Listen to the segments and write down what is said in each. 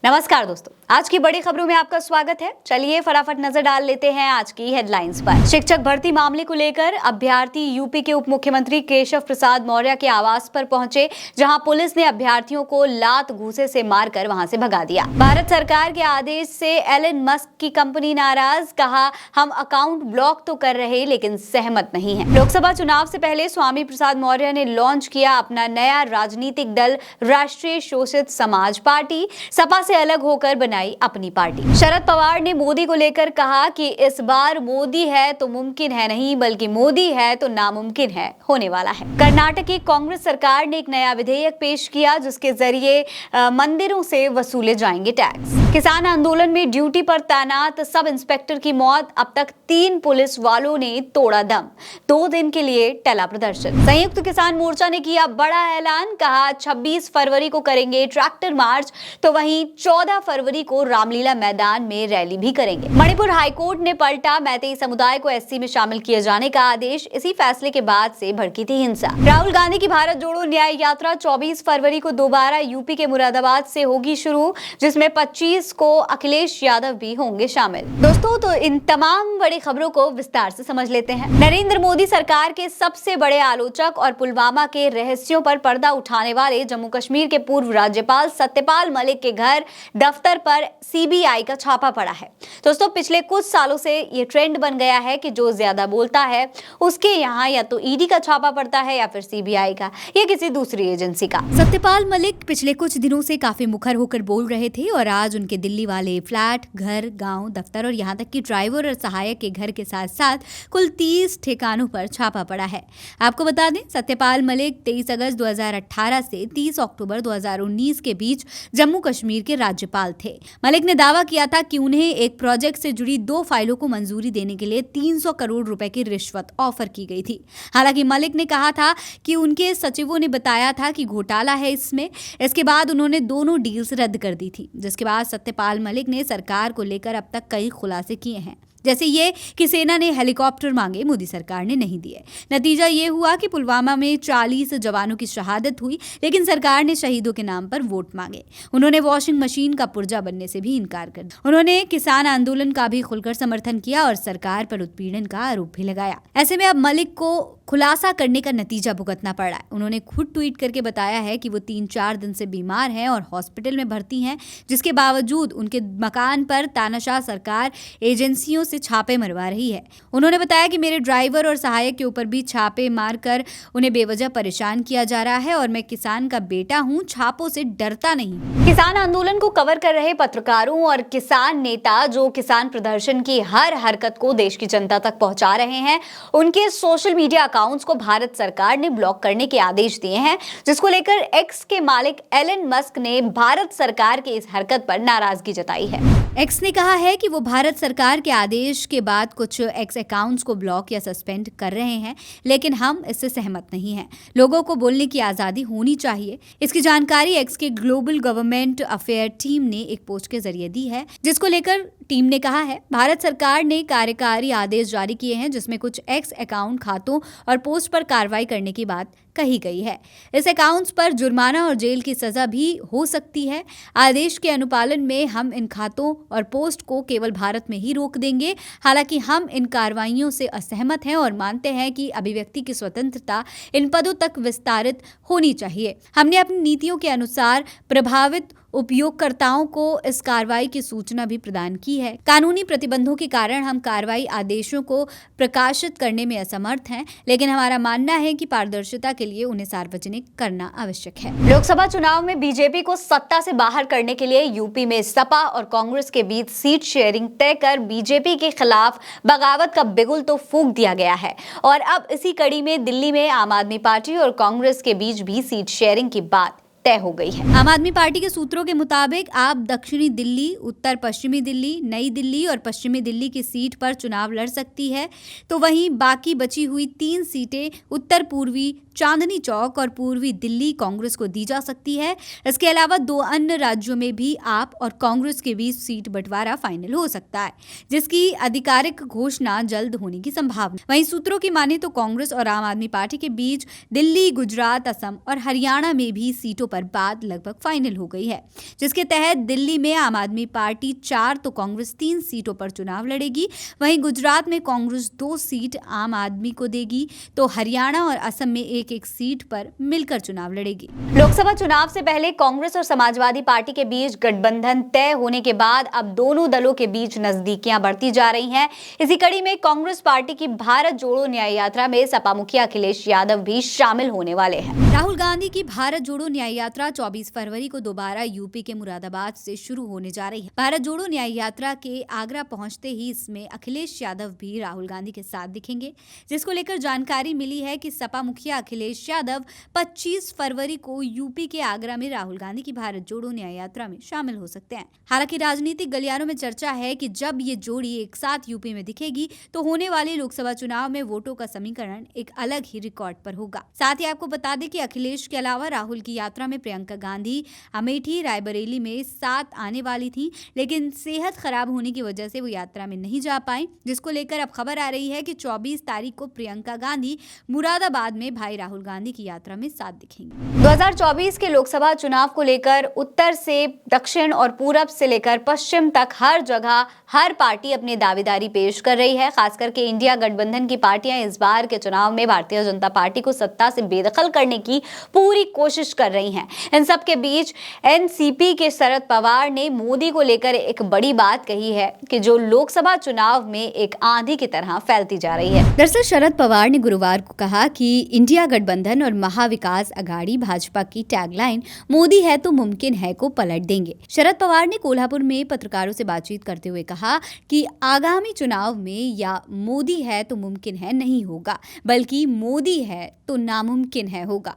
नमस्कार दोस्तों, आज की बड़ी खबरों में आपका स्वागत है। चलिए फटाफट नजर डाल लेते हैं आज की हेडलाइंस पर। शिक्षक भर्ती मामले को लेकर अभ्यर्थी यूपी के उप मुख्यमंत्री केशव प्रसाद मौर्य के आवास पर पहुंचे, जहां पुलिस ने अभ्यर्थियों को लात घूंसे से मारकर वहां से भगा दिया। भारत सरकार के आदेश से एलन मस्क की कंपनी नाराज, कहा हम अकाउंट ब्लॉक तो कर रहे लेकिन सहमत नहीं है। लोकसभा चुनाव से पहले स्वामी प्रसाद मौर्य ने लॉन्च किया अपना नया राजनीतिक दल राष्ट्रीय शोषित समाज पार्टी, सपा से अलग होकर बनाई अपनी पार्टी। शरद पवार ने मोदी को लेकर कहा कि इस बार मोदी है तो मुमकिन है नहीं, बल्कि मोदी है तो नामुमकिन है होने वाला है। कर्नाटक की कांग्रेस सरकार ने एक नया विधेयक पेश किया, जिसके जरिए मंदिरों से वसूले जाएंगे टैक्स। किसान आंदोलन में ड्यूटी पर तैनात सब इंस्पेक्टर की मौत, अब तक 3 पुलिस वालों ने तोड़ा दम, 2 दिन के लिए टला प्रदर्शन। संयुक्त किसान मोर्चा ने किया बड़ा ऐलान, कहा 26 फरवरी को करेंगे ट्रैक्टर मार्च, तो वहीं 14 फरवरी को रामलीला मैदान में रैली भी करेंगे। मणिपुर हाईकोर्ट ने पलटा मैतेई समुदाय को एससी में शामिल किए जाने का आदेश, इसी फैसले के बाद से भड़की थी हिंसा। राहुल गांधी की भारत जोड़ो न्याय यात्रा 24 फरवरी को दोबारा यूपी के मुरादाबाद से होगी शुरू, जिसमें 25 को अखिलेश यादव भी होंगे शामिल। दोस्तों, तो इन तमाम बड़ी खबरों को विस्तार से समझ लेते हैं। नरेंद्र मोदी सरकार के सबसे बड़े आलोचक और पुलवामा के रहस्यों पर पर्दा उठाने वाले जम्मू कश्मीर के पूर्व राज्यपाल सत्यपाल मलिक के घर दफ्तर पर सीबीआई का छापा पड़ा है। दोस्तों, पिछले कुछ सालों से ये ट्रेंड बन गया है कि जो ज्यादा बोलता है उसके यहाँ या तो ईडी का छापा पड़ता है या फिर सीबीआई का या किसी दूसरी एजेंसी का। सत्यपाल मलिक पिछले कुछ दिनों से काफी मुखर होकर बोल रहे थे और आज उनके दिल्ली वाले फ्लैट, घर, गांव, दफ्तर और यहाँ तक कि ड्राइवर और सहायक के घर के साथ साथ कुल 30 ठिकानों पर छापा पड़ा है। आपको बता दें, सत्यपाल मलिक 23 अगस्त 2018 से 30 अक्टूबर 2019 के बीच जम्मू कश्मीर के राज्यपाल थे। मलिक ने दावा किया था कि उन्हें एक प्रोजेक्ट से जुड़ी 2 फाइलों को मंजूरी देने के लिए 300 करोड़ रुपए की रिश्वत ऑफर की गई थी। हालांकि मलिक ने कहा था कि उनके सचिवों ने बताया था कि घोटाला है इसमें। इसके बाद उन्होंने दोनों डील्स रद्द कर दी थी, जिसके बाद सत्यपाल मलिक ने सरकार को लेकर अब तक कई खुलासे किए हैं, जैसे ये कि सेना ने हेलीकॉप्टर मांगे, मोदी सरकार ने नहीं दिए। नतीजा ये हुआ कि पुलवामा में 40 जवानों की शहादत हुई, लेकिन सरकार ने शहीदों के नाम पर वोट मांगे। उन्होंने वॉशिंग मशीन का पुर्जा बनने से भी इनकार कर दिया। उन्होंने किसान आंदोलन का भी खुलकर समर्थन किया और सरकार पर उत्पीड़न का आरोप भी लगाया। ऐसे में अब मलिक को खुलासा करने का नतीजा भुगतना पड़ रहा है। उन्होंने खुद ट्वीट करके बताया है कि वो 3-4 दिन से बीमार हैं और हॉस्पिटल में भर्ती हैं, जिसके बावजूद उनके मकान पर तानाशाह सरकार एजेंसियों से छापे मरवा रही है। उन्होंने बताया कि मेरे ड्राइवर और सहायक के ऊपर भी छापे मारकर उन्हें बेवजह परेशान किया जा रहा है और मैं किसान का बेटा हूं, छापों से डरता नहीं। किसान आंदोलन को कवर कर रहे पत्रकारों और किसान नेता जो किसान प्रदर्शन की हर हरकत को देश की जनता तक पहुंचा रहे हैं, उनके सोशल मीडिया अकाउंट्स को भारत सरकार ने ब्लॉक करने के आदेश दिए हैं, जिसको लेकर एक्स के मालिक एलन मस्क ने भारत सरकार की इस हरकत पर नाराजगी जताई है। एक्स ने कहा है कि वो भारत सरकार के आदेश के बाद कुछ एक्स अकाउंट्स को ब्लॉक या सस्पेंड कर रहे हैं, लेकिन हम इससे सहमत नहीं हैं। लोगों को बोलने की आज़ादी होनी चाहिए। इसकी जानकारी एक्स के ग्लोबल गवर्नमेंट अफेयर टीम ने एक पोस्ट के जरिए दी है, जिसको लेकर टीम ने कहा है भारत सरकार ने कार्यकारी आदेश जारी किए हैं, जिसमें कुछ एक्स अकाउंट खातों और पोस्ट पर कार्रवाई करने की बात कही गई है। इस अकाउंट्स पर जुर्माना और जेल की सजा भी हो सकती है। आदेश के अनुपालन में हम इन खातों और पोस्ट को केवल भारत में ही रोक देंगे। हालांकि हम इन कार्रवाइयों से असहमत हैं और मानते हैं कि अभिव्यक्ति की स्वतंत्रता इन पदों तक विस्तारित होनी चाहिए। हमने अपनी नीतियों के अनुसार प्रभावित उपयोगकर्ताओं को इस कार्रवाई की सूचना भी प्रदान की है। कानूनी प्रतिबंधों के कारण हम कार्रवाई आदेशों को प्रकाशित करने में असमर्थ हैं, लेकिन हमारा मानना है कि पारदर्शिता के लिए उन्हें सार्वजनिक करना आवश्यक है। लोकसभा चुनाव में बीजेपी को सत्ता से बाहर करने के लिए यूपी में सपा और कांग्रेस के बीच सीट शेयरिंग तय कर बीजेपी के खिलाफ बगावत का बिगुल तो फूंक दिया गया है और अब इसी कड़ी में दिल्ली में आम आदमी पार्टी और कांग्रेस के बीच भी सीट शेयरिंग की बात तय हो गई है। आम आदमी पार्टी के सूत्रों के मुताबिक आप दक्षिणी दिल्ली, उत्तर पश्चिमी दिल्ली, नई दिल्ली और पश्चिमी दिल्ली की सीट पर चुनाव लड़ सकती है, तो वहीं बाकी बची हुई 3 सीटें उत्तर पूर्वी चांदनी चौक और पूर्वी दिल्ली कांग्रेस को दी जा सकती है। इसके अलावा 2 अन्य राज्यों में भी आप और कांग्रेस के बीच सीट बंटवारा फाइनल हो सकता है, जिसकी आधिकारिक घोषणा जल्द होने की संभावना। वहीं सूत्रों की माने तो कांग्रेस और आम आदमी पार्टी के बीच दिल्ली, गुजरात, असम और हरियाणा में भी सीटों पर बात लगभग फाइनल हो गई है, जिसके तहत दिल्ली में आम आदमी पार्टी 4 तो कांग्रेस 3 सीटों पर चुनाव लड़ेगी। वहीं गुजरात में कांग्रेस 2 सीट आम आदमी को देगी, तो हरियाणा और असम में एक एक सीट पर मिलकर चुनाव लड़ेगी। लोकसभा चुनाव से पहले कांग्रेस और समाजवादी पार्टी के बीच गठबंधन तय होने के बाद अब दोनों दलों के बीच नजदीकियां बढ़ती जा रही हैं। इसी कड़ी में कांग्रेस पार्टी की भारत जोड़ो न्याय यात्रा में सपा मुखिया अखिलेश यादव भी शामिल होने वाले हैं। राहुल गांधी की भारत जोड़ो न्याय यात्रा 24 फरवरी को दोबारा यूपी के मुरादाबाद से शुरू होने जा रही है। भारत जोड़ो न्याय यात्रा के आगरा पहुंचते ही इसमें अखिलेश यादव भी राहुल गांधी के साथ दिखेंगे, जिसको लेकर जानकारी मिली है कि सपा मुखिया अखिलेश यादव 25 फरवरी को यूपी के आगरा में राहुल गांधी की भारत जोड़ो न्याय यात्रा में शामिल हो सकते हैं। हालांकि राजनीतिक गलियारों में चर्चा है कि जब ये जोड़ी एक साथ यूपी में दिखेगी तो होने वाले लोकसभा चुनाव में वोटों का समीकरण एक अलग ही रिकॉर्ड पर होगा। साथ ही आपको बता दें कि अखिलेश के अलावा राहुल की यात्रा में प्रियंका गांधी अमेठी रायबरेली में साथ आने वाली थी, लेकिन सेहत खराब होने की वजह से वो यात्रा में नहीं जा पाई, जिसको लेकर अब खबर आ रही है कि 24 तारीख को प्रियंका गांधी मुरादाबाद में भाई राहुल गांधी की यात्रा में साथ दिखेंगे। 2024 के लोकसभा चुनाव को लेकर उत्तर से दक्षिण और पूरब से लेकर पश्चिम तक हर जगह हर पार्टी अपनी दावेदारी पेश कर रही है। खास करके इंडिया गठबंधन की पार्टियां इस बार के चुनाव में भारतीय जनता पार्टी को सत्ता से बेदखल करने की पूरी कोशिश कर रही हैं। इन सब के बीच एनसीपी के शरद पवार ने मोदी को लेकर एक बड़ी बात कही है कि जो लोकसभा चुनाव में एक आंधी की तरह फैलती जा रही है। दरअसल शरद पवार ने गुरुवार को कहा कि इंडिया गठबंधन और महाविकास अघाड़ी भाजपा की टैगलाइन मोदी है तो मुमकिन है को पलट देंगे। शरद पवार ने कोल्हापुर में पत्रकारों से बातचीत करते हुए कहा कि आगामी चुनाव में या मोदी है तो मुमकिन है नहीं होगा, बल्कि मोदी है तो नामुमकिन है होगा।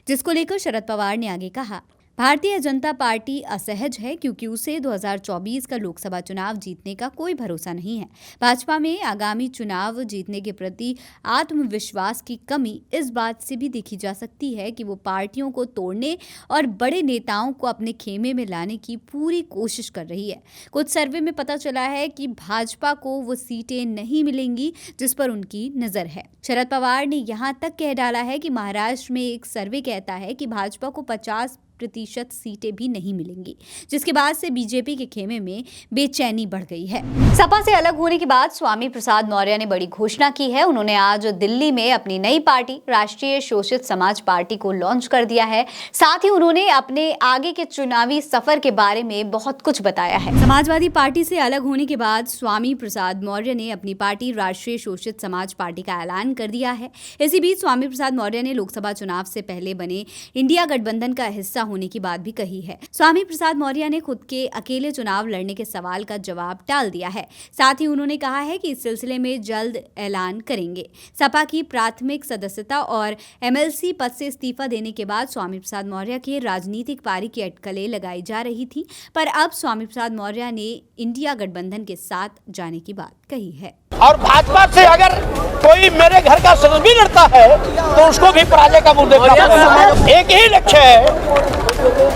जिसको लेकर शरद पवार ने आगे कहा, भारतीय जनता पार्टी असहज है क्योंकि उसे 2024 का लोकसभा चुनाव जीतने का कोई भरोसा नहीं है। भाजपा में आगामी चुनाव जीतने के प्रति आत्मविश्वास की कमी इस बात से भी देखी जा सकती है कि वो पार्टियों को तोड़ने और बड़े नेताओं को अपने खेमे में लाने की पूरी कोशिश कर रही है। कुछ सर्वे में पता चला है कि भाजपा को वो सीटें नहीं मिलेंगी जिस पर उनकी नजर है। शरद पवार ने यहाँ तक कह डाला है कि महाराष्ट्र में एक सर्वे कहता है कि भाजपा को 50% सीटें भी नहीं मिलेंगी, जिसके बाद से बीजेपी के खेमे में बेचैनी बढ़ गई है। सपा से अलग होने के बाद स्वामी प्रसाद मौर्य ने बड़ी घोषणा की है। उन्होंने आज दिल्ली में अपनी नई पार्टी राष्ट्रीय शोषित समाज पार्टी को लॉन्च कर दिया है। साथ ही उन्होंने अपने आगे के चुनावी सफर के बारे में बहुत कुछ बताया है। समाजवादी पार्टी से अलग होने के बाद स्वामी प्रसाद मौर्य ने अपनी पार्टी राष्ट्रीय शोषित समाज पार्टी का ऐलान कर दिया है। इसी बीच स्वामी प्रसाद मौर्य ने लोकसभा चुनाव से पहले बने इंडिया गठबंधन का हिस्सा होने की बात भी कही है। स्वामी प्रसाद मौर्य ने खुद के अकेले चुनाव लड़ने के सवाल का जवाब टाल दिया है। साथ ही उन्होंने कहा है कि इस सिलसिले में जल्द ऐलान करेंगे। सपा की प्राथमिक सदस्यता और एमएलसी पद से इस्तीफा देने के बाद स्वामी प्रसाद मौर्य के राजनीतिक पारी की अटकलें लगाई जा रही थी, पर अब स्वामी प्रसाद मौर्य ने इंडिया गठबंधन के साथ जाने की बात कही है। और भाजपा से अगर कोई मेरे घर का सदस्य भी लड़ता है तो उसको भी पराजय का मुंह देखना पड़ेगा। एक ही लक्ष्य है,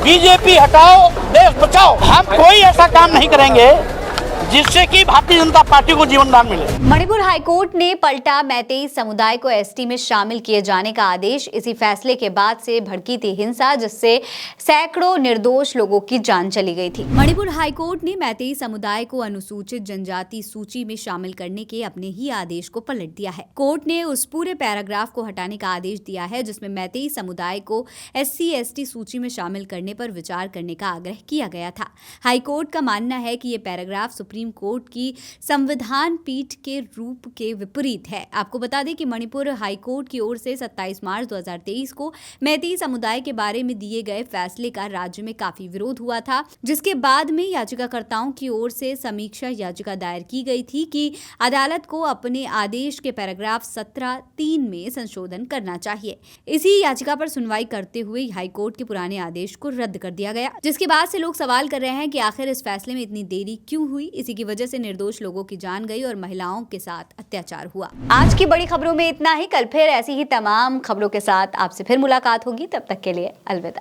बीजेपी हटाओ देश बचाओ। हम कोई ऐसा काम नहीं करेंगे जिससे कि भारतीय जनता पार्टी को जीवनदान मिले। मणिपुर हाईकोर्ट ने पलटा मैतेई समुदाय को एसटी में शामिल किए जाने का आदेश। इसी फैसले के बाद से भड़की थी हिंसा, जिससे सैकड़ों निर्दोष लोगों की जान चली गई थी। मणिपुर हाईकोर्ट ने मैतेई समुदाय को अनुसूचित जनजाति सूची में शामिल करने के अपने ही आदेश को पलट दिया है। कोर्ट ने उस पूरे पैराग्राफ को हटाने का आदेश दिया है जिसमें मैतेई समुदाय को SC/ST सूची में शामिल करने पर विचार करने का आग्रह किया गया था। हाईकोर्ट का मानना है कि ये पैराग्राफ सुप्रीम कोर्ट की संविधान पीठ के रूप के विपरीत है। आपको बता दें कि मणिपुर हाईकोर्ट की ओर से 27 मार्च 2023 को मैतेई समुदाय के बारे में दिए गए फैसले का राज्य में काफी विरोध हुआ था, जिसके बाद में याचिकाकर्ताओं की ओर से समीक्षा याचिका दायर की गई थी कि अदालत को अपने आदेश के पैराग्राफ 17(3) में संशोधन करना चाहिए। इसी याचिका पर सुनवाई करते हुए हाईकोर्ट के पुराने आदेश को रद्द कर दिया गया, जिसके बाद से लोग सवाल कर रहे हैं कि आखिर इस फैसले में इतनी देरी क्यों हुई। इसी की वजह से निर्दोष लोगों की जान गई और महिलाओं के साथ अत्याचार हुआ। आज की बड़ी खबरों में इतना ही। कल फिर ऐसी ही तमाम खबरों के साथ आपसे फिर मुलाकात होगी। तब तक के लिए अलविदा।